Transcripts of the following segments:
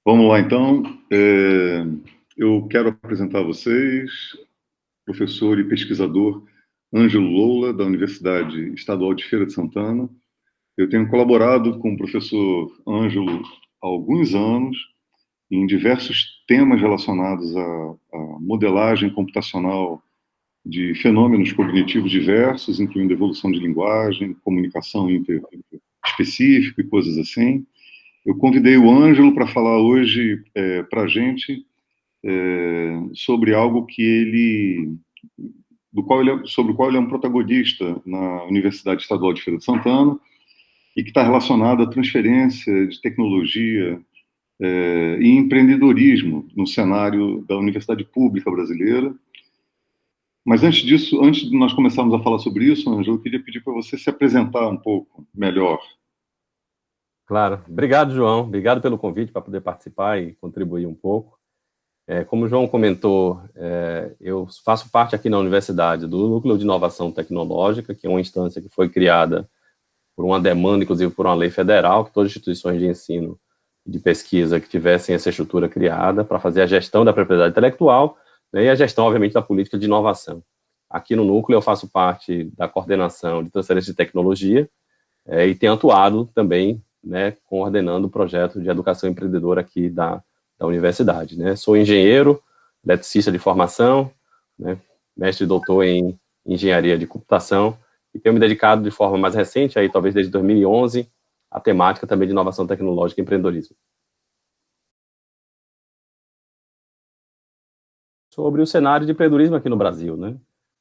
Vamos lá, então. Eu quero apresentar a vocês o professor e pesquisador Ângelo Loula, da Universidade Estadual de Feira de Santana. Eu tenho colaborado com o professor Ângelo há alguns anos em diversos temas relacionados à modelagem computacional de fenômenos cognitivos diversos, incluindo evolução de linguagem, comunicação interespecífica e coisas assim. Eu convidei o Ângelo para falar hoje para a gente sobre algo que sobre o qual ele é um protagonista na Universidade Estadual de Feira de Santana e que está relacionado à transferência de tecnologia e empreendedorismo no cenário da Universidade Pública Brasileira. Mas antes disso, antes de nós começarmos a falar sobre isso, Ângelo, eu queria pedir para você se apresentar um pouco melhor. Claro. Obrigado, João. Obrigado pelo convite para poder participar e contribuir um pouco. Como o João comentou, eu faço parte aqui na universidade do Núcleo de Inovação Tecnológica, que é uma instância que foi criada por uma demanda, inclusive por uma lei federal, que todas as instituições de ensino e de pesquisa que tivessem essa estrutura criada para fazer a gestão da propriedade intelectual, né, e a gestão, obviamente, da política de inovação. Aqui no Núcleo eu faço parte da coordenação de transferência de tecnologia e tenho atuado também, né, coordenando o projeto de educação empreendedora aqui da universidade, né. Sou engenheiro, eletricista de formação, né, mestre e doutor em engenharia de computação, e tenho me dedicado de forma mais recente, aí talvez desde 2011, à temática também de inovação tecnológica e empreendedorismo. Sobre o cenário de empreendedorismo aqui no Brasil, né.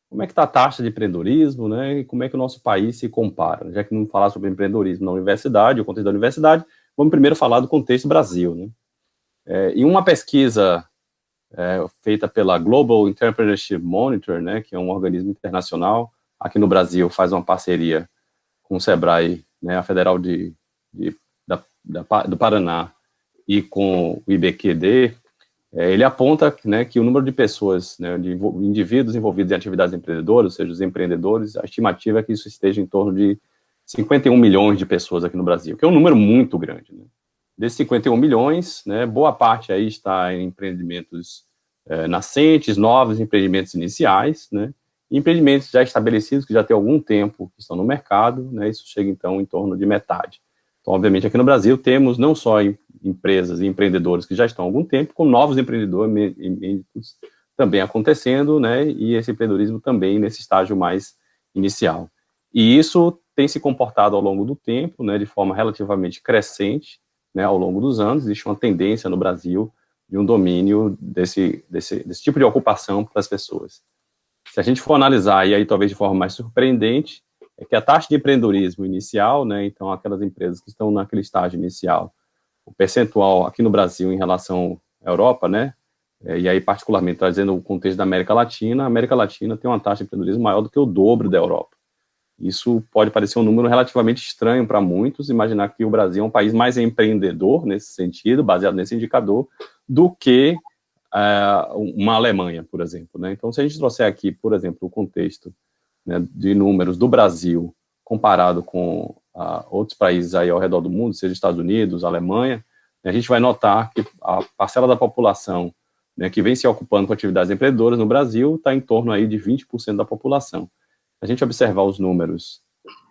Como é que está a taxa de empreendedorismo, né, e como é que o nosso país se compara? Já que vamos falar sobre empreendedorismo na universidade, o contexto da universidade, vamos primeiro falar do contexto Brasil, né. Em uma pesquisa feita pela Global Entrepreneurship Monitor, né, que é um organismo internacional, aqui no Brasil faz uma parceria com o Sebrae, né, a Federal do Paraná, e com o IBQD, ele aponta, né, que o número de pessoas, né, de indivíduos envolvidos em atividades empreendedoras, ou seja, os empreendedores, a estimativa é que isso esteja em torno de 51 milhões de pessoas aqui no Brasil, que é um número muito grande, né? Desses 51 milhões, né, boa parte aí está em empreendimentos nascentes, novos empreendimentos iniciais, né, e empreendimentos já estabelecidos, que já tem algum tempo que estão no mercado, né, isso chega então em torno de metade. Então, obviamente, aqui no Brasil temos não só empresas e empreendedores que já estão há algum tempo, com novos empreendedores também acontecendo, né, e esse empreendedorismo também nesse estágio mais inicial. E isso tem se comportado ao longo do tempo, né, de forma relativamente crescente, né, ao longo dos anos. Existe uma tendência no Brasil de um domínio desse tipo de ocupação para as pessoas. Se a gente for analisar, e aí talvez de forma mais surpreendente, é que a taxa de empreendedorismo inicial, né, então aquelas empresas que estão naquele estágio inicial, o percentual aqui no Brasil em relação à Europa, né, e aí particularmente trazendo o contexto da América Latina, a América Latina tem uma taxa de empreendedorismo maior do que o dobro da Europa. Isso pode parecer um número relativamente estranho para muitos, imaginar que o Brasil é um país mais empreendedor nesse sentido, baseado nesse indicador, do que uma Alemanha, por exemplo, né? Então, se a gente trouxer aqui, por exemplo, o contexto, né, de números do Brasil comparado com outros países aí ao redor do mundo, seja Estados Unidos, Alemanha, a gente vai notar que a parcela da população, né, que vem se ocupando com atividades empreendedoras no Brasil está em torno aí de 20% da população. Se a gente observar os números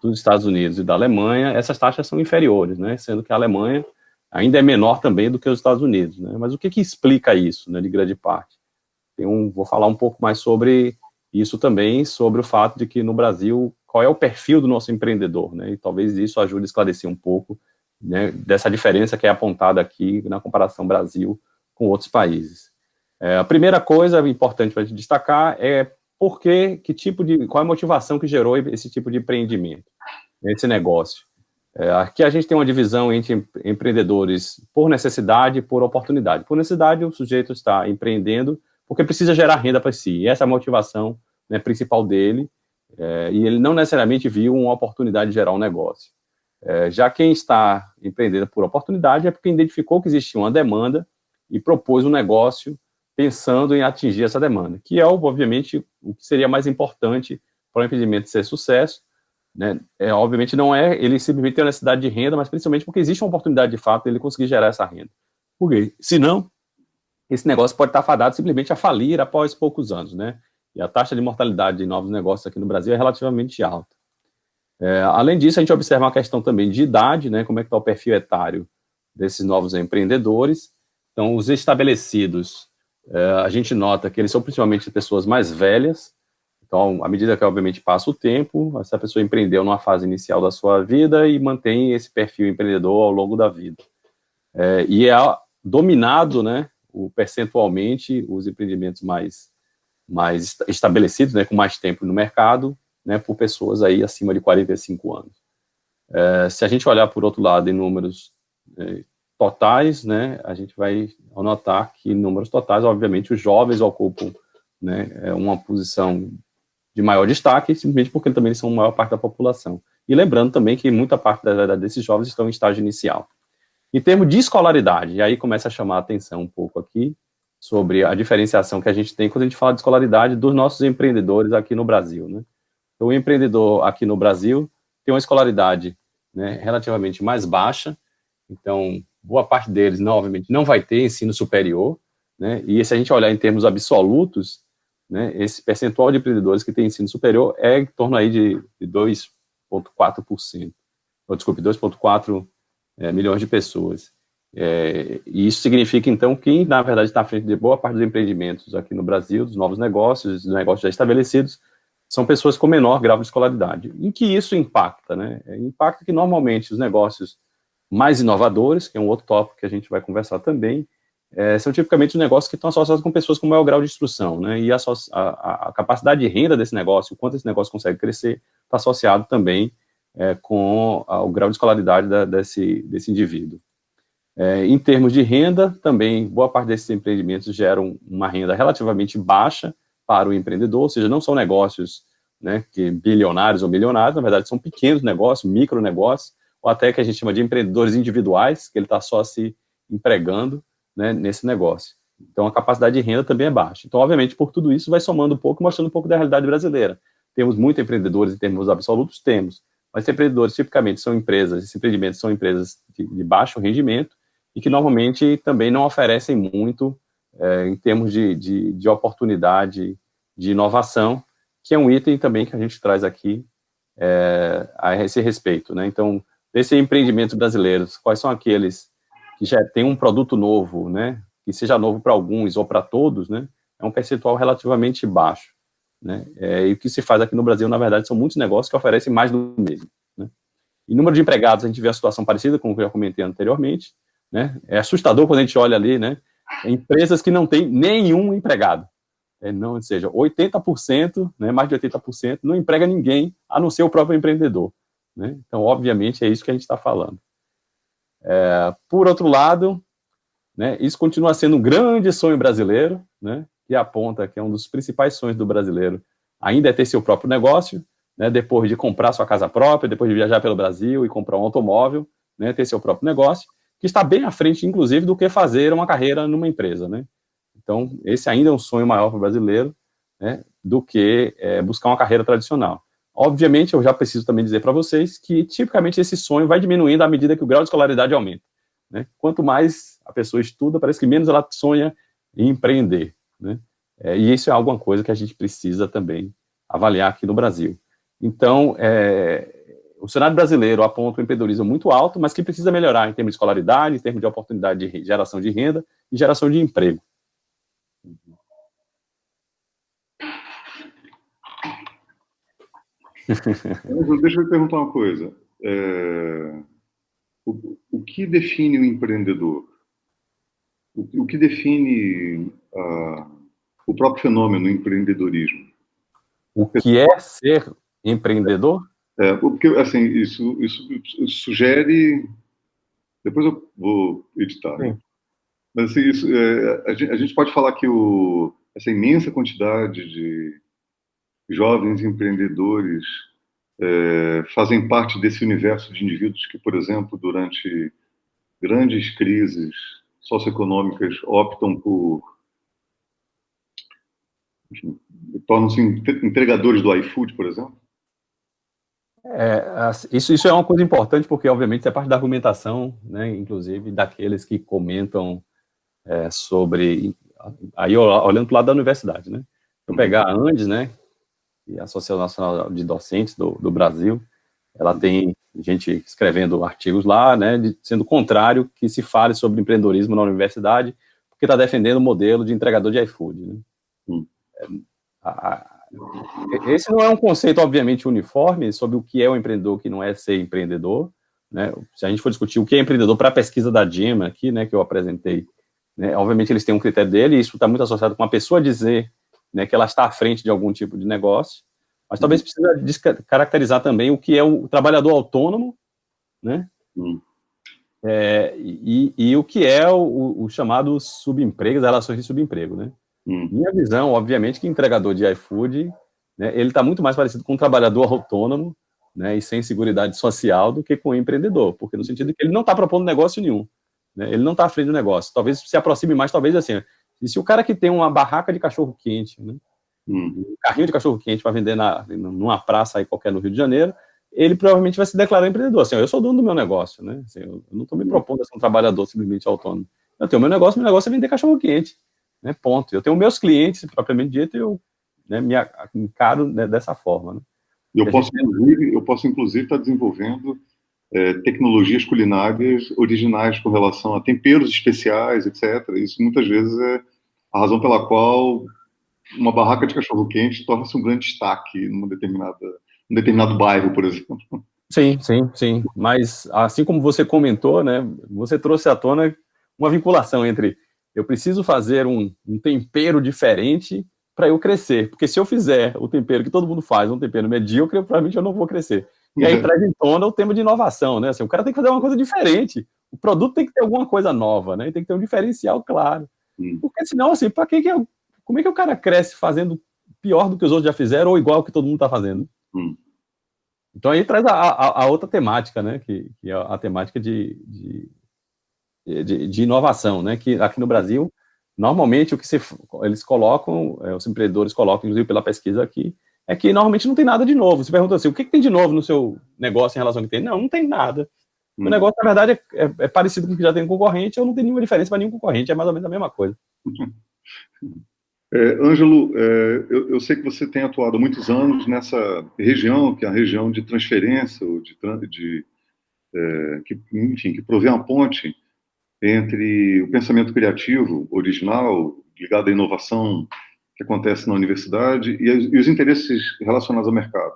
dos Estados Unidos e da Alemanha, essas taxas são inferiores, né, sendo que a Alemanha ainda é menor também do que os Estados Unidos, né? Mas o que explica isso, né, de grande parte? Vou falar um pouco mais sobre isso também, sobre o fato de que no Brasil, qual é o perfil do nosso empreendedor, né? E talvez isso ajude a esclarecer um pouco, né, dessa diferença que é apontada aqui na comparação Brasil com outros países. A primeira coisa importante para a gente destacar é qual é a motivação que gerou esse tipo de empreendimento, esse negócio. Aqui a gente tem uma divisão entre empreendedores por necessidade e por oportunidade. Por necessidade, o sujeito está empreendendo porque precisa gerar renda para si. E essa é a motivação, né, principal dele, e ele não necessariamente viu uma oportunidade de gerar um negócio. Já quem está empreendendo por oportunidade é porque identificou que existia uma demanda e propôs um negócio pensando em atingir essa demanda, que é, obviamente, o que seria mais importante para o empreendimento ser sucesso, né? Obviamente não é ele simplesmente ter a necessidade de renda, mas principalmente porque existe uma oportunidade de fato de ele conseguir gerar essa renda. Porque, senão, esse negócio pode estar fadado simplesmente a falir após poucos anos, né? E a taxa de mortalidade de novos negócios aqui no Brasil é relativamente alta. Além disso, a gente observa uma questão também de idade, né? Como é que está o perfil etário desses novos empreendedores. Então, os estabelecidos, a gente nota que eles são principalmente pessoas mais velhas. Então, à medida que, obviamente, passa o tempo, essa pessoa empreendeu numa fase inicial da sua vida e mantém esse perfil empreendedor ao longo da vida. E é dominado, né, percentualmente, os empreendimentos mais estabelecidos, né, com mais tempo no mercado, né, por pessoas aí acima de 45 anos. Se a gente olhar, por outro lado, em números totais, né, a gente vai notar que, em números totais, obviamente, os jovens ocupam, né, uma posição de maior destaque, simplesmente porque também eles são a maior parte da população. E lembrando também que muita parte desses jovens estão em estágio inicial. Em termos de escolaridade, e aí começa a chamar a atenção um pouco aqui sobre a diferenciação que a gente tem quando a gente fala de escolaridade dos nossos empreendedores aqui no Brasil, né? Então, o empreendedor aqui no Brasil tem uma escolaridade, né, relativamente mais baixa, então, boa parte deles, obviamente, não vai ter ensino superior, né? E se a gente olhar em termos absolutos, né, esse percentual de empreendedores que tem ensino superior é em torno aí de 2,4%, ou desculpe, 2,4 milhões de pessoas. E isso significa, então, que, na verdade, está à frente de boa parte dos empreendimentos aqui no Brasil, dos novos negócios, dos negócios já estabelecidos, são pessoas com menor grau de escolaridade. Em que isso impacta, né? Impacta que, normalmente, os negócios mais inovadores, que é um outro tópico que a gente vai conversar também, são tipicamente os negócios que estão associados com pessoas com maior grau de instrução, né? E a capacidade de renda desse negócio, o quanto esse negócio consegue crescer, está associado também com o grau de escolaridade desse indivíduo. Em termos de renda, também, boa parte desses empreendimentos geram uma renda relativamente baixa para o empreendedor, ou seja, não são negócios, né, bilionários ou milionários, na verdade são pequenos negócios, micronegócios, ou até que a gente chama de empreendedores individuais, que ele está só se empregando, né, nesse negócio. Então, a capacidade de renda também é baixa. Então, obviamente, por tudo isso, vai somando um pouco, mostrando um pouco da realidade brasileira. Temos muitos empreendedores em termos absolutos? Temos. Mas empreendedores, tipicamente, são empresas, esses empreendimentos são empresas de baixo rendimento e que, normalmente, também não oferecem muito em termos de oportunidade de inovação, que é um item também que a gente traz aqui a esse respeito, né? Então, desses empreendimentos brasileiros, quais são aqueles que já tem um produto novo, né, que seja novo para alguns ou para todos, né, é um percentual relativamente baixo, né, e o que se faz aqui no Brasil, na verdade, são muitos negócios que oferecem mais do mesmo, né. Em número de empregados, a gente vê a situação parecida com o que eu comentei anteriormente, né, é assustador quando a gente olha ali, né, empresas que não têm nenhum empregado, não, ou seja, 80%, né, mais de 80%, não emprega ninguém, a não ser o próprio empreendedor, né. Então, obviamente, é isso que a gente está falando. Por outro lado, né, isso continua sendo um grande sonho brasileiro, né, que aponta que é um dos principais sonhos do brasileiro, ainda é ter seu próprio negócio, né, depois de comprar sua casa própria, depois de viajar pelo Brasil e comprar um automóvel, né, ter seu próprio negócio, que está bem à frente, inclusive, do que fazer uma carreira numa empresa, né. Então, esse ainda é um sonho maior para o brasileiro, né, do que buscar uma carreira tradicional. Obviamente, eu já preciso também dizer para vocês que, tipicamente, esse sonho vai diminuindo à medida que o grau de escolaridade aumenta, né? Quanto mais a pessoa estuda, parece que menos ela sonha em empreender, né? E isso é alguma coisa que a gente precisa também avaliar aqui no Brasil. Então, o cenário brasileiro aponta um empreendedorismo muito alto, mas que precisa melhorar em termos de escolaridade, em termos de oportunidade de geração de renda e geração de emprego. Deixa eu perguntar uma coisa. O que define o empreendedor? O que define o próprio fenômeno empreendedorismo? O que é ser empreendedor? Porque, assim, isso sugere... Depois eu vou editar, né? Mas, assim, a gente pode falar que essa imensa quantidade de jovens empreendedores fazem parte desse universo de indivíduos que, por exemplo, durante grandes crises socioeconômicas optam por, enfim, tornam-se entregadores do iFood, por exemplo? Isso é uma coisa importante porque, obviamente, é parte da argumentação, né, inclusive, daqueles que comentam sobre, aí olhando para o lado da universidade, né? Eu pegar a Andes, né, e a Associação Nacional de Docentes do Brasil, ela tem gente escrevendo artigos lá, né, sendo contrário que se fale sobre empreendedorismo na universidade, porque está defendendo o modelo de entregador de iFood, né? Esse não é um conceito, obviamente, uniforme sobre o que é o empreendedor, o que não é ser empreendedor, né? Se a gente for discutir o que é empreendedor para a pesquisa da DIEMA aqui, né, que eu apresentei, né, obviamente eles têm um critério dele, e isso está muito associado com a pessoa dizer, né, que ela está à frente de algum tipo de negócio, mas talvez precisa caracterizar também o que é o trabalhador autônomo, né, e o que é o chamado subemprego, as relações de subemprego, né. Minha visão, obviamente, que entregador de iFood, né, ele está muito mais parecido com um trabalhador autônomo, né, e sem seguridade social do que com um empreendedor, porque no sentido de que ele não está propondo negócio nenhum, né, ele não está à frente do negócio, talvez se aproxime mais, talvez assim, e se o cara que tem uma barraca de cachorro-quente, né, um carrinho de cachorro-quente para vender numa praça aí qualquer no Rio de Janeiro, ele provavelmente vai se declarar empreendedor, assim, eu sou dono do meu negócio, né, assim, eu não estou me propondo a ser um trabalhador simplesmente autônomo, eu tenho meu negócio é vender cachorro-quente, né, ponto, eu tenho meus clientes, propriamente dito, e eu, né, me encaro, né, dessa forma, né. Eu posso, inclusive, estar desenvolvendo tecnologias culinárias originais com relação a temperos especiais, etc. Isso, muitas vezes, é a razão pela qual uma barraca de cachorro-quente torna-se um grande destaque num determinado bairro, por exemplo. Sim, sim, sim. Mas, assim como você comentou, né, você trouxe à tona uma vinculação entre eu preciso fazer um tempero diferente para eu crescer, porque se eu fizer o tempero que todo mundo faz, um tempero medíocre, provavelmente eu não vou crescer. E aí traz em tona o tema de inovação, né? Assim, o cara tem que fazer uma coisa diferente, o produto tem que ter alguma coisa nova, né? Tem que ter um diferencial claro. Porque senão, assim, como é que o cara cresce fazendo pior do que os outros já fizeram ou igual que todo mundo está fazendo? Então aí traz a outra temática, né? Que é a temática de inovação, né? Que aqui no Brasil, normalmente, eles colocam, os empreendedores colocam, inclusive pela pesquisa aqui, é que normalmente não tem nada de novo. Você pergunta assim, o que tem de novo no seu negócio em relação ao que tem? Não tem nada. O negócio, na verdade, é parecido com o que já tem concorrente, ou não tem nenhuma diferença para nenhum concorrente, é mais ou menos a mesma coisa. Ângelo, eu sei que você tem atuado há muitos anos nessa região, que é a região de transferência, que provê uma ponte entre o pensamento criativo original, ligado à inovação que acontece na universidade, e os interesses relacionados ao mercado.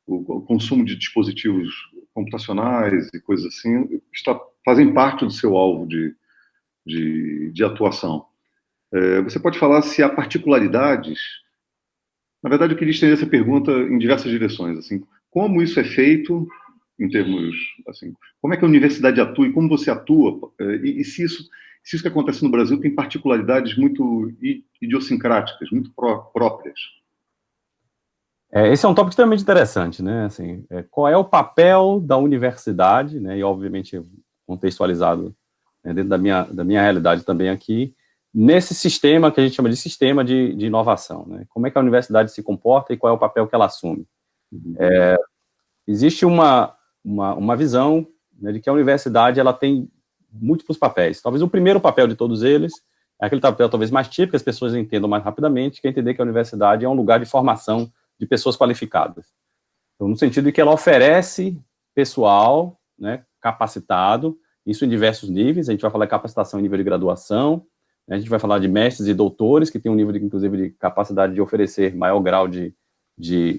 O consumo de dispositivos computacionais e coisas assim fazem parte do seu alvo de atuação. Você pode falar se há particularidades? Na verdade, eu queria estender essa pergunta em diversas direções. Assim, como isso é feito, em termos, assim, como é que a universidade atua e como você atua, e se isso que acontece no Brasil tem particularidades muito idiosincráticas, muito próprias? Esse é um tópico extremamente interessante, né? Assim, qual é o papel da universidade, né? E obviamente contextualizado, né, dentro da minha realidade também aqui, nesse sistema que a gente chama de sistema de inovação, né? Como é que a universidade se comporta e qual é o papel que ela assume? Existe uma visão, né, de que a universidade ela tem múltiplos papéis. Talvez o primeiro papel de todos eles é aquele papel talvez mais típico, que as pessoas entendam mais rapidamente, que é entender que a universidade é um lugar de formação de pessoas qualificadas. Então, no sentido de que ela oferece pessoal, né, capacitado, isso em diversos níveis. A gente vai falar de capacitação em nível de graduação, né, a gente vai falar de mestres e doutores, que tem um nível, inclusive, de capacidade de oferecer maior grau de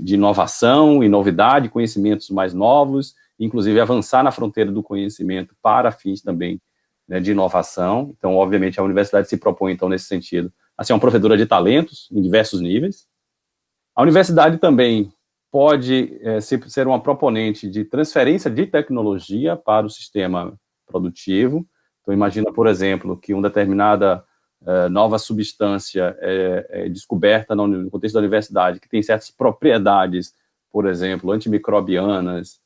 inovação e novidade, conhecimentos mais novos, inclusive avançar na fronteira do conhecimento para fins também, né, de inovação. Então, obviamente, a universidade se propõe, então, nesse sentido, a ser uma provedora de talentos em diversos níveis. A universidade também pode ser uma proponente de transferência de tecnologia para o sistema produtivo. Então, imagina, por exemplo, que uma determinada nova substância é descoberta no contexto da universidade, que tem certas propriedades, por exemplo, antimicrobianas,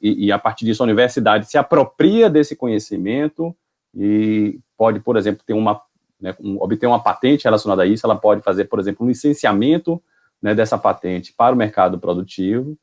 e a partir disso a universidade se apropria desse conhecimento e pode, por exemplo, ter obter uma patente relacionada a isso. Ela pode fazer, por exemplo, um licenciamento, né, dessa patente para o mercado produtivo.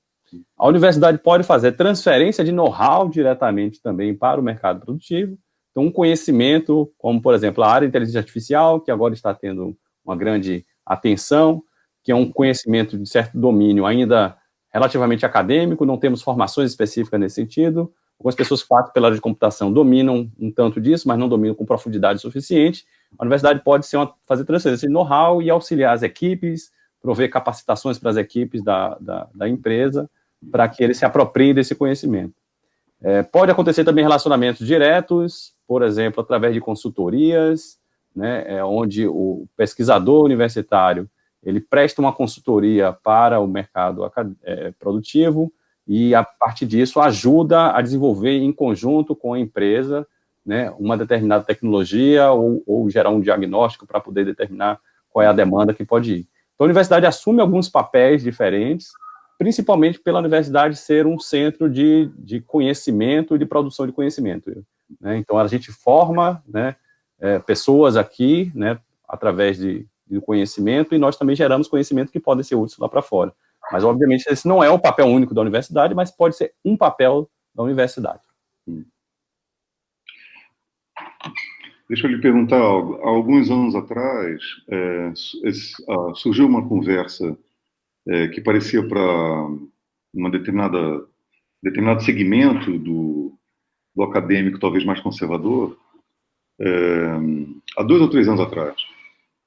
A universidade pode fazer transferência de know-how diretamente também para o mercado produtivo. Então, um conhecimento, como, por exemplo, a área de inteligência artificial, que agora está tendo uma grande atenção, que é um conhecimento de certo domínio ainda relativamente acadêmico, não temos formações específicas nesse sentido. Algumas pessoas que passam pela área de computação dominam um tanto disso, mas não dominam com profundidade suficiente. A universidade pode fazer transferência de know-how e auxiliar as equipes, prover capacitações para as equipes da empresa, para que eles se apropriem desse conhecimento. Pode acontecer também relacionamentos diretos, por exemplo, através de consultorias, né, onde o pesquisador universitário ele presta uma consultoria para o mercado produtivo e, a partir disso, ajuda a desenvolver em conjunto com a empresa, né, uma determinada tecnologia ou gerar um diagnóstico para poder determinar qual é a demanda que pode ir. Então, a universidade assume alguns papéis diferentes, principalmente pela universidade ser um centro de conhecimento e de produção de conhecimento, né? Então, a gente forma, né, pessoas aqui, né, através do conhecimento, e nós também geramos conhecimento que podem ser úteis lá para fora. Mas, obviamente, esse não é o papel único da universidade, mas pode ser um papel da universidade. Deixa eu lhe perguntar algo. Há alguns anos atrás, surgiu uma conversa que parecia para uma determinado segmento do acadêmico, talvez mais conservador, há 2 ou 3 anos atrás,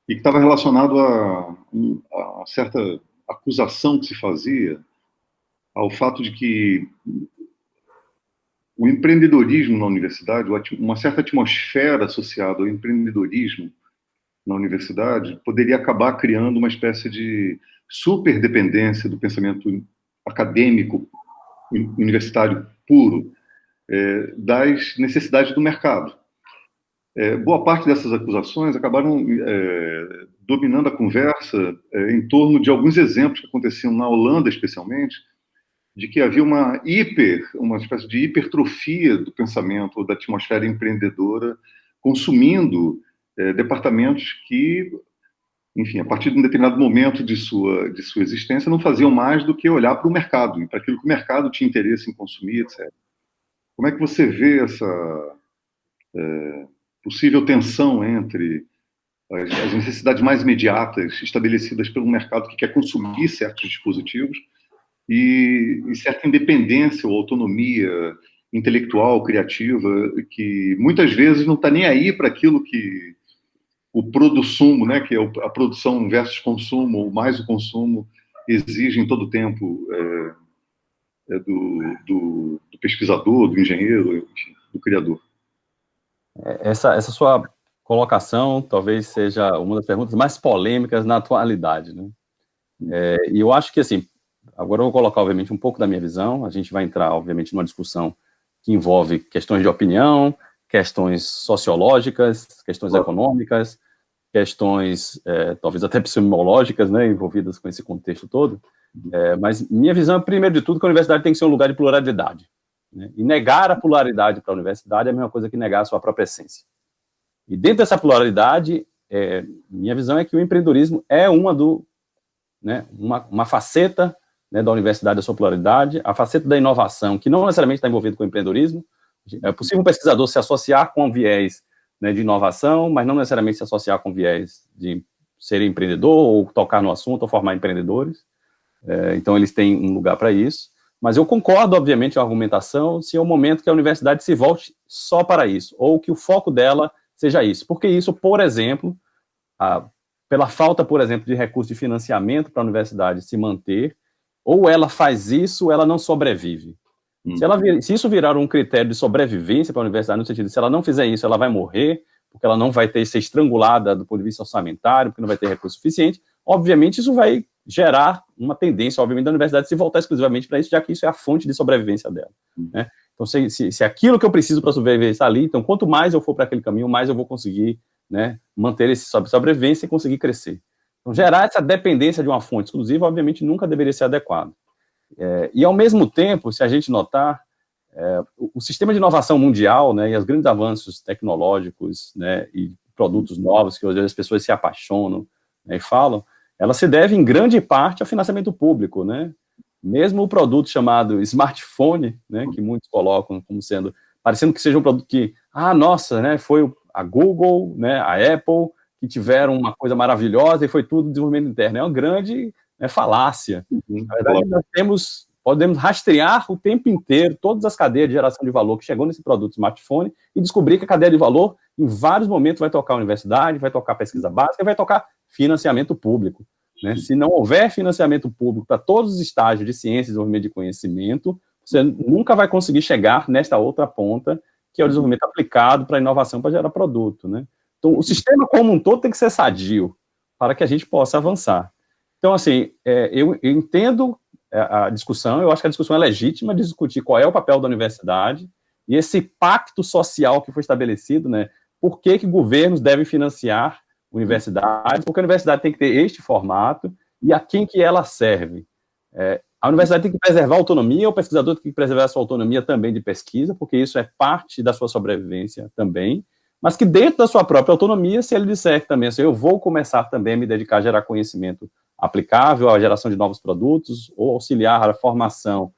e que estava relacionado a certa acusação que se fazia ao fato de que o empreendedorismo na universidade, uma certa atmosfera associada ao empreendedorismo na universidade, poderia acabar criando uma espécie de superdependência do pensamento acadêmico universitário puro das necessidades do mercado. Boa parte dessas acusações acabaram dominando a conversa em torno de alguns exemplos que aconteciam na Holanda, especialmente, de que havia uma espécie de hipertrofia do pensamento ou da atmosfera empreendedora, consumindo departamentos que, enfim, a partir de um determinado momento de sua existência, não faziam mais do que olhar para o mercado, para aquilo que o mercado tinha interesse em consumir, etc. Como é que você vê essa possível tensão entre as necessidades mais imediatas estabelecidas pelo mercado que quer consumir certos dispositivos e certa independência ou autonomia intelectual, criativa, que muias vezes não está nem aí para aquilo que o produsumo, né, que é a produção versus consumo, ou mais o consumo, exige em todo o tempo do pesquisador, do engenheiro, enfim, do criador. Essa sua colocação talvez seja uma das perguntas mais polêmicas na atualidade, né? E eu acho que, assim, agora eu vou colocar, obviamente, um pouco da minha visão, a gente vai entrar, obviamente, numa discussão que envolve questões de opinião, questões sociológicas, questões econômicas, questões, talvez até epistemológicas, né, envolvidas com esse contexto todo, mas minha visão é, primeiro de tudo, que a universidade tem que ser um lugar de pluralidade, né? E negar a pluralidade para a universidade é a mesma coisa que negar a sua própria essência. E dentro dessa pluralidade, minha visão é que o empreendedorismo é uma faceta, né, da universidade, da sua pluralidade, a faceta da inovação, que não necessariamente está envolvido com o empreendedorismo. É possível um pesquisador se associar com um viés, né, de inovação, mas não necessariamente se associar com viés de ser empreendedor, ou tocar no assunto, ou formar empreendedores. Então, eles têm um lugar para isso. Mas eu concordo, obviamente, com a argumentação, se é o momento que a universidade se volte só para isso, ou que o foco dela seja isso. Porque isso, por exemplo, pela falta, por exemplo, de recursos de financiamento para a universidade se manter, ou ela faz isso, ela não sobrevive. Se isso virar um critério de sobrevivência para a universidade, no sentido de se ela não fizer isso, ela vai morrer, porque ela não vai ser estrangulada do ponto de vista orçamentário, porque não vai ter recurso suficiente, obviamente isso vai gerar uma tendência, obviamente, da universidade se voltar exclusivamente para isso, já que isso é a fonte de sobrevivência dela, né? Então, se aquilo que eu preciso para sobreviver está ali, então quanto mais eu for para aquele caminho, mais eu vou conseguir, né, manter esse sobrevivência e conseguir crescer. Então, gerar essa dependência de uma fonte exclusiva, obviamente, nunca deveria ser adequado. E, ao mesmo tempo, se a gente notar, o sistema de inovação mundial, né, e os grandes avanços tecnológicos, né, e produtos novos que hoje as pessoas se apaixonam, né, e falam, ela se deve, em grande parte, ao financiamento público, né? Mesmo o produto chamado smartphone, né, que muitos colocam como sendo, parecendo que seja um produto que, nossa, né, foi a Google, né, a Apple, que tiveram uma coisa maravilhosa e foi tudo desenvolvimento interno. É uma grande, né, falácia. Na verdade, nós podemos rastrear o tempo inteiro todas as cadeias de geração de valor que chegou nesse produto smartphone e descobrir que a cadeia de valor, em vários momentos, vai tocar a universidade, vai tocar pesquisa básica, vai tocar financiamento público. Né? Se não houver financiamento público para todos os estágios de ciência e desenvolvimento de conhecimento, você nunca vai conseguir chegar nesta outra ponta, que é o desenvolvimento aplicado para a inovação para gerar produto. Né? Então, o sistema como um todo tem que ser sadio para que a gente possa avançar. Então, assim, eu entendo a discussão, eu acho que a discussão é legítima de discutir qual é o papel da universidade e esse pacto social que foi estabelecido, né? Por que governos devem financiar universidades, porque a universidade tem que ter este formato e a quem que ela serve. A universidade tem que preservar a autonomia, o pesquisador tem que preservar a sua autonomia também de pesquisa, porque isso é parte da sua sobrevivência também, mas que dentro da sua própria autonomia, se ele disser também, assim, eu vou começar também a me dedicar a gerar conhecimento aplicável à geração de novos produtos, ou auxiliar a formação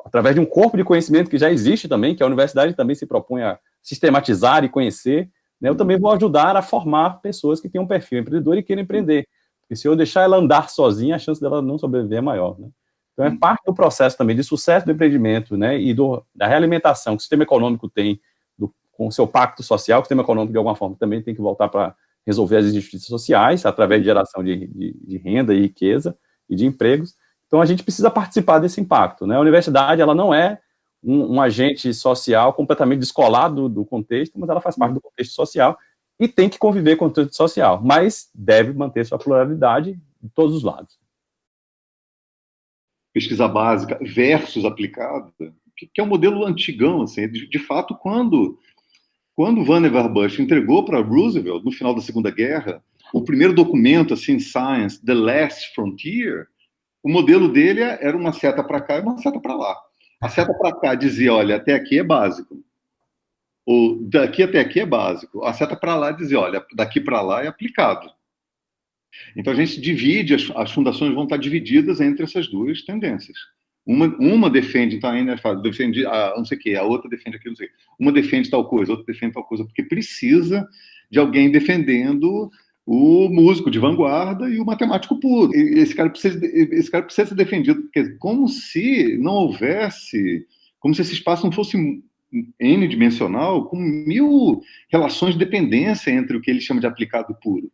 através de um corpo de conhecimento que já existe também, que a universidade também se propõe a sistematizar e conhecer, né, eu também vou ajudar a formar pessoas que tenham um perfil empreendedor e queiram empreender. Porque se eu deixar ela andar sozinha, a chance dela não sobreviver é maior. Né? Então, é parte do processo também de sucesso do empreendimento, né, e da realimentação que o sistema econômico tem com o seu pacto social, que o sistema econômico, de alguma forma, também tem que voltar para resolver as injustiças sociais, através de geração de renda e riqueza e de empregos. Então, a gente precisa participar desse impacto. Né? A universidade, ela não é um agente social completamente descolado do contexto, mas ela faz parte do contexto social e tem que conviver com o contexto social, mas deve manter sua pluralidade de todos os lados. Pesquisa básica versus aplicada, que é um modelo antigão, assim, de fato, quando Vannevar Bush entregou para Roosevelt, no final da Segunda Guerra, o primeiro documento, assim, Science, The Last Frontier, o modelo dele era uma seta para cá e uma seta para lá. A seta para cá dizia, olha, até aqui é básico. Ou daqui até aqui é básico. A seta para lá dizia, olha, daqui para lá é aplicado. Então a gente divide, as fundações vão estar divididas entre essas duas tendências. Uma defende, então a Enel defende não sei o quê, a outra defende aquilo, não sei o quê. Uma defende tal coisa, a outra defende tal coisa, porque precisa de alguém defendendo o músico de vanguarda e o matemático puro. Esse cara precisa ser defendido, porque como se não houvesse, como se esse espaço não fosse n-dimensional, com 1000 relações de dependência entre o que ele chama de aplicado e puro.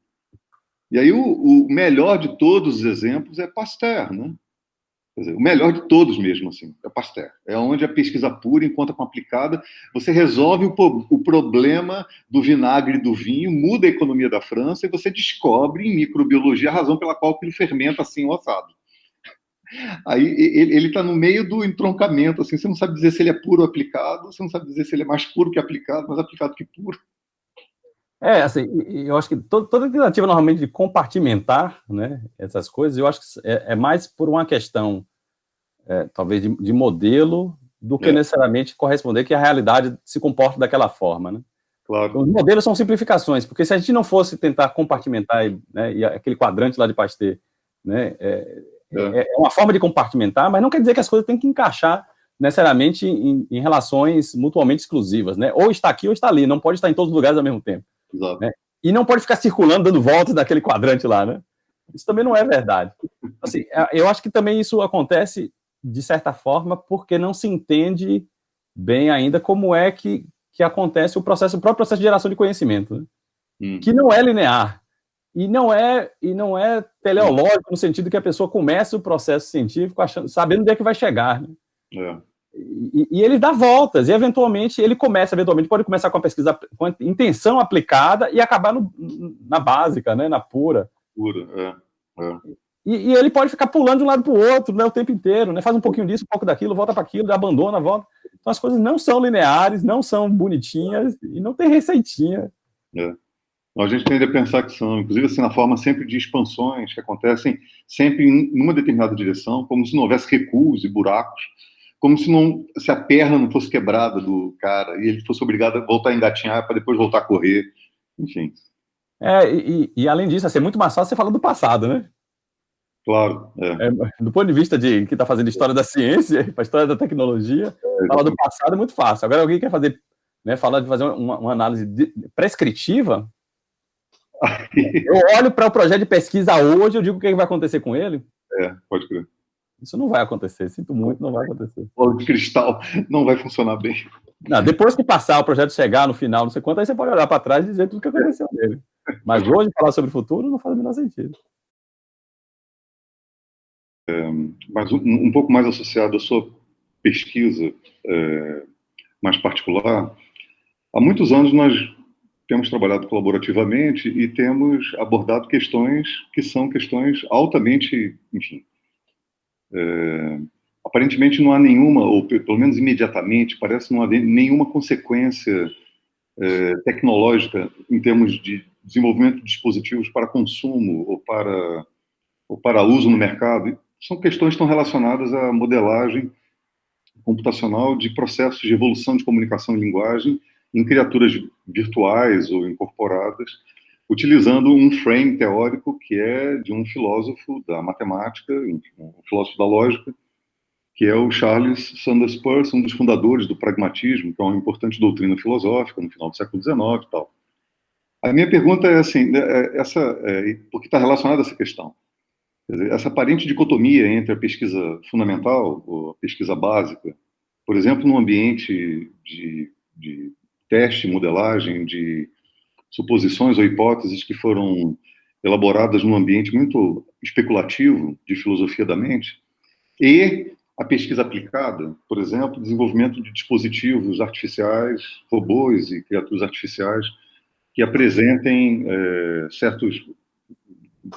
E aí o melhor de todos os exemplos é Pasteur, né? Quer dizer, o melhor de todos mesmo, assim, é Pasteur. É onde a pesquisa pura encontra com aplicada, você resolve o problema do vinagre e do vinho, muda a economia da França e você descobre em microbiologia a razão pela qual aquele fermenta assim o assado. Aí ele está no meio do entroncamento, assim, você não sabe dizer se ele é puro ou aplicado, você não sabe dizer se ele é mais puro que aplicado, mais aplicado que puro. Assim, eu acho que toda tentativa, normalmente, de compartimentar, né, essas coisas, eu acho que é mais por uma questão, talvez, de modelo, do que necessariamente corresponder que a realidade se comporta daquela forma, né? Claro. Então, os modelos são simplificações, porque se a gente não fosse tentar compartimentar, né, e aquele quadrante lá de Pasteur, né, é uma forma de compartimentar, mas não quer dizer que as coisas têm que encaixar necessariamente em relações mutuamente exclusivas, né? Ou está aqui ou está ali, não pode estar em todos os lugares ao mesmo tempo. Né? E não pode ficar circulando, dando voltas daquele quadrante lá, né? Isso também não é verdade. Assim, eu acho que também isso acontece, de certa forma, porque não se entende bem ainda como é que acontece o próprio processo de geração de conhecimento, né? Que não é linear. E não é teleológico, no sentido que a pessoa começa o processo científico sabendo onde é que vai chegar, né? E ele dá voltas, e eventualmente pode começar com a pesquisa com a intenção aplicada e acabar na básica, né, na pura. E ele pode ficar pulando de um lado para o outro, né, o tempo inteiro, né, faz um pouquinho disso, um pouco daquilo, volta para aquilo, abandona, volta. Então as coisas não são lineares, não são bonitinhas, e não tem receitinha. A gente tende a pensar que são, inclusive assim, na forma sempre de expansões que acontecem sempre em uma determinada direção, como se não houvesse recuos e buracos, como se a perna não fosse quebrada do cara e ele fosse obrigado a voltar a engatinhar para depois voltar a correr, enfim. E além disso, é muito mais fácil você falar do passado, né? Claro. Do ponto de vista de quem está fazendo história da ciência, a história da tecnologia, falar do passado é muito fácil. Agora alguém quer fazer né, falar de fazer uma análise prescritiva, eu olho para o projeto de pesquisa hoje, eu digo o que vai acontecer com ele. Pode crer. Isso não vai acontecer, sinto muito, não vai acontecer. Bola de cristal não vai funcionar bem. Não, depois que passar, o projeto chegar no final, não sei quanto, aí você pode olhar para trás e dizer tudo o que aconteceu nele. Mas hoje, falar sobre o futuro não faz o menor sentido. Mas um pouco mais associado à sua pesquisa mais particular, há muitos anos nós temos trabalhado colaborativamente e temos abordado questões que são questões altamente, enfim, aparentemente não há nenhuma, ou pelo menos imediatamente, parece não haver nenhuma consequência tecnológica em termos de desenvolvimento de dispositivos para consumo ou para uso no mercado. São questões que estão relacionadas à modelagem computacional de processos de evolução de comunicação e linguagem em criaturas virtuais ou incorporadas, utilizando um frame teórico que é de um filósofo da matemática, um filósofo da lógica, que é o Charles Sanders Peirce, um dos fundadores do pragmatismo, que é uma importante doutrina filosófica no final do século XIX e tal. A minha pergunta é assim, porque está relacionada a essa questão. Quer dizer, essa aparente dicotomia entre a pesquisa fundamental, ou a pesquisa básica, por exemplo, num ambiente de teste, modelagem, de suposições ou hipóteses que foram elaboradas num ambiente muito especulativo de filosofia da mente, e a pesquisa aplicada, por exemplo, desenvolvimento de dispositivos artificiais, robôs e criaturas artificiais que apresentem certos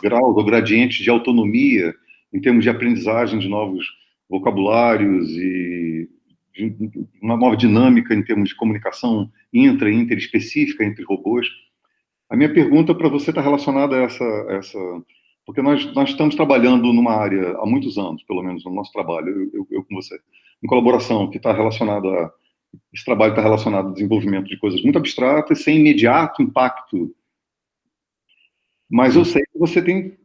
graus ou gradientes de autonomia em termos de aprendizagem de novos vocabulários e uma nova dinâmica em termos de comunicação interespecífica entre robôs. A minha pergunta para você está relacionada a essa porque nós estamos trabalhando numa área há muitos anos, pelo menos no nosso trabalho, eu com você, em colaboração, que está relacionada a... Esse trabalho está relacionado ao desenvolvimento de coisas muito abstratas, sem imediato impacto. Mas eu sei que você tem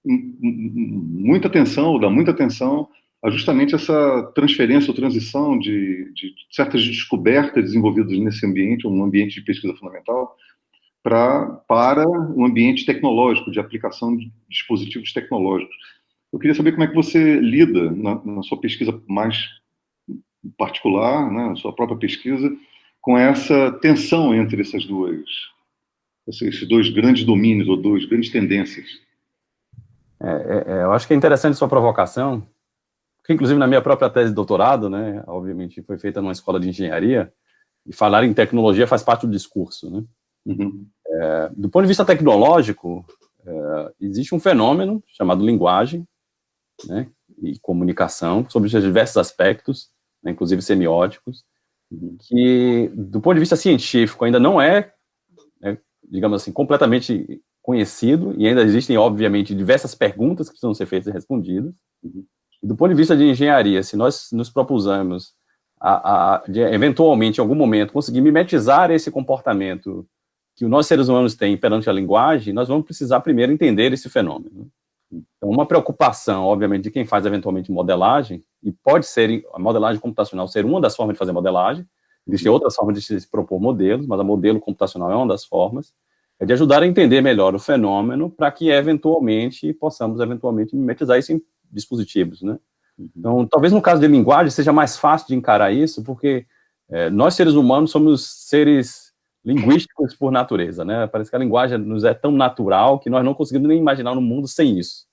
muita atenção, ou dá muita atenção a justamente essa transferência ou transição de certas descobertas desenvolvidas nesse ambiente, um ambiente de pesquisa fundamental, para um ambiente tecnológico, de aplicação de dispositivos tecnológicos. Eu queria saber como é que você lida, na sua pesquisa mais particular, né, na sua própria pesquisa, com essa tensão entre esses dois grandes domínios, ou duas grandes tendências. Eu acho que é interessante sua provocação, porque inclusive na minha própria tese de doutorado, né, obviamente foi feita numa escola de engenharia, e falar em tecnologia faz parte do discurso, né? Uhum. Do ponto de vista tecnológico, existe um fenômeno chamado linguagem, né, e comunicação, sobre os diversos aspectos, né, inclusive semióticos, que, do ponto de vista científico, ainda não é, digamos assim, completamente conhecido, e ainda existem, obviamente, diversas perguntas que precisam ser feitas e respondidas. E do ponto de vista de engenharia, se nós nos propusamos de, eventualmente, em algum momento, conseguir mimetizar esse comportamento que nós, seres humanos, têm perante a linguagem, nós vamos precisar primeiro entender esse fenômeno. Então, uma preocupação, obviamente, de quem faz, eventualmente, modelagem, e pode ser, a modelagem computacional ser uma das formas de fazer modelagem, existem outras formas de se propor modelos, mas a modelo computacional é uma das formas, é de ajudar a entender melhor o fenômeno para que, eventualmente, possamos, mimetizar isso em dispositivos, né? Então, talvez no caso de linguagem seja mais fácil de encarar isso, porque nós, seres humanos, somos seres linguísticos por natureza, né? Parece que a linguagem nos é tão natural que nós não conseguimos nem imaginar um mundo sem isso.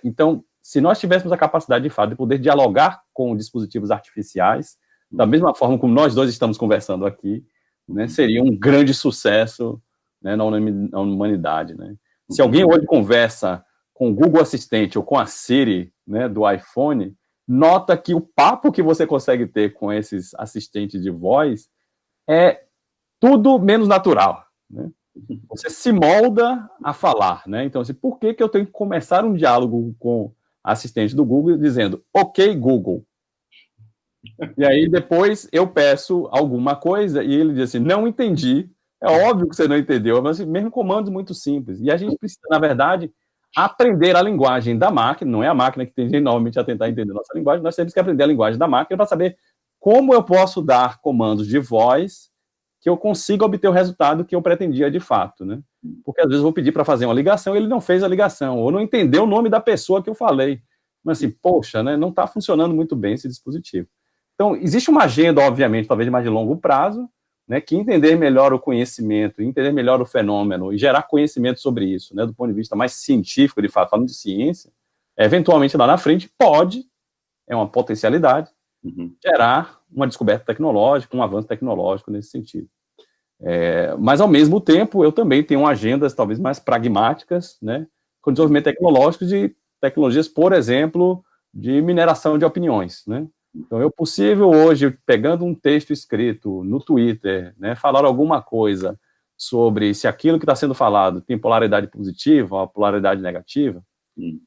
Então, se nós tivéssemos a capacidade, de fato, de poder dialogar com dispositivos artificiais, da mesma forma como nós dois estamos conversando aqui, né, seria um grande sucesso, né, na humanidade, né? Se alguém hoje conversa com o Google Assistente ou com a Siri, né, do iPhone, nota que o papo que você consegue ter com esses assistentes de voz é tudo menos natural, né? Você se molda a falar, né? Então, assim, por que eu tenho que começar um diálogo com a assistente do Google dizendo, ok, Google? E aí, depois, eu peço alguma coisa e ele diz assim, não entendi. É óbvio que você não entendeu, mas mesmo comandos muito simples. E a gente precisa, na verdade, aprender a linguagem da máquina, não é a máquina que tem normalmente a tentar entender a nossa linguagem, nós temos que aprender a linguagem da máquina para saber como eu posso dar comandos de voz que eu consiga obter o resultado que eu pretendia de fato, né? Porque às vezes eu vou pedir para fazer uma ligação e ele não fez a ligação, ou não entendeu o nome da pessoa que eu falei. Mas assim, poxa, né, não está funcionando muito bem esse dispositivo. Então, existe uma agenda, obviamente, talvez de mais de longo prazo, né, que entender melhor o conhecimento, entender melhor o fenômeno e gerar conhecimento sobre isso, né, do ponto de vista mais científico, de fato, falando de ciência, eventualmente lá na frente pode, é uma potencialidade, gerar uma descoberta tecnológica, um avanço tecnológico nesse sentido. Mas, ao mesmo tempo, eu também tenho agendas talvez mais pragmáticas, né, com desenvolvimento tecnológico de tecnologias, por exemplo, de mineração de opiniões, né. Então, é possível hoje, pegando um texto escrito no Twitter, né, falar alguma coisa sobre se aquilo que está sendo falado tem polaridade positiva ou polaridade negativa,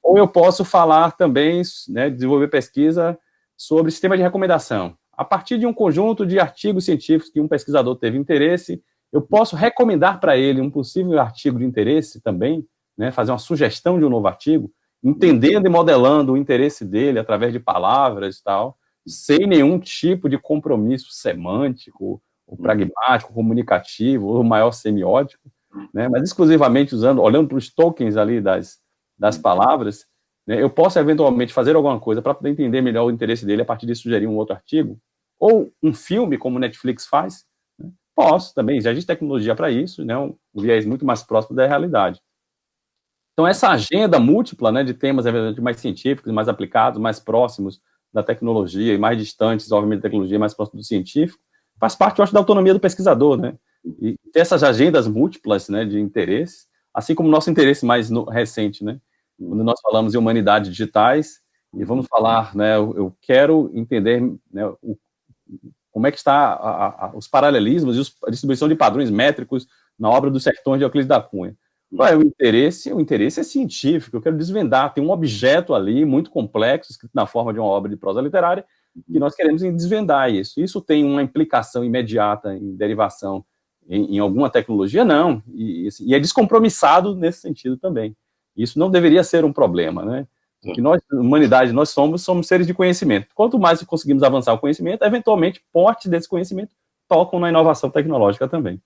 ou eu posso falar também, né, desenvolver pesquisa sobre sistema de recomendação. A partir de um conjunto de artigos científicos que um pesquisador teve interesse, eu posso recomendar para ele um possível artigo de interesse também, né, fazer uma sugestão de um novo artigo, entendendo e modelando o interesse dele através de palavras e tal, sem nenhum tipo de compromisso semântico, ou pragmático, comunicativo, ou maior semiótico, né, mas exclusivamente olhando para os tokens ali das palavras, né, eu posso eventualmente fazer alguma coisa para poder entender melhor o interesse dele a partir de sugerir um outro artigo, ou um filme, como o Netflix faz, né, posso também, já existe tecnologia para isso, né, um viés muito mais próximo da realidade. Então, essa agenda múltipla, né, de temas mais científicos, mais aplicados, mais próximos da tecnologia e mais distantes, obviamente, da tecnologia, mais próximo do científico, faz parte, eu acho, da autonomia do pesquisador, né? E ter essas agendas múltiplas, né, de interesses, assim como o nosso interesse mais recente, né? Quando nós falamos em humanidades digitais, e vamos falar, né, eu quero entender, né, como é que está os paralelismos e a distribuição de padrões métricos na obra dos Sertões de Euclides da Cunha. Qual é o interesse? O interesse é científico, eu quero desvendar, tem um objeto ali muito complexo, escrito na forma de uma obra de prosa literária, e nós queremos desvendar isso. Isso tem uma implicação imediata em derivação em alguma tecnologia? Não, e é descompromissado nesse sentido também. Isso não deveria ser um problema, né? Porque nós, humanidade, nós somos seres de conhecimento. Quanto mais conseguimos avançar o conhecimento, eventualmente, porte desse conhecimento tocam na inovação tecnológica também.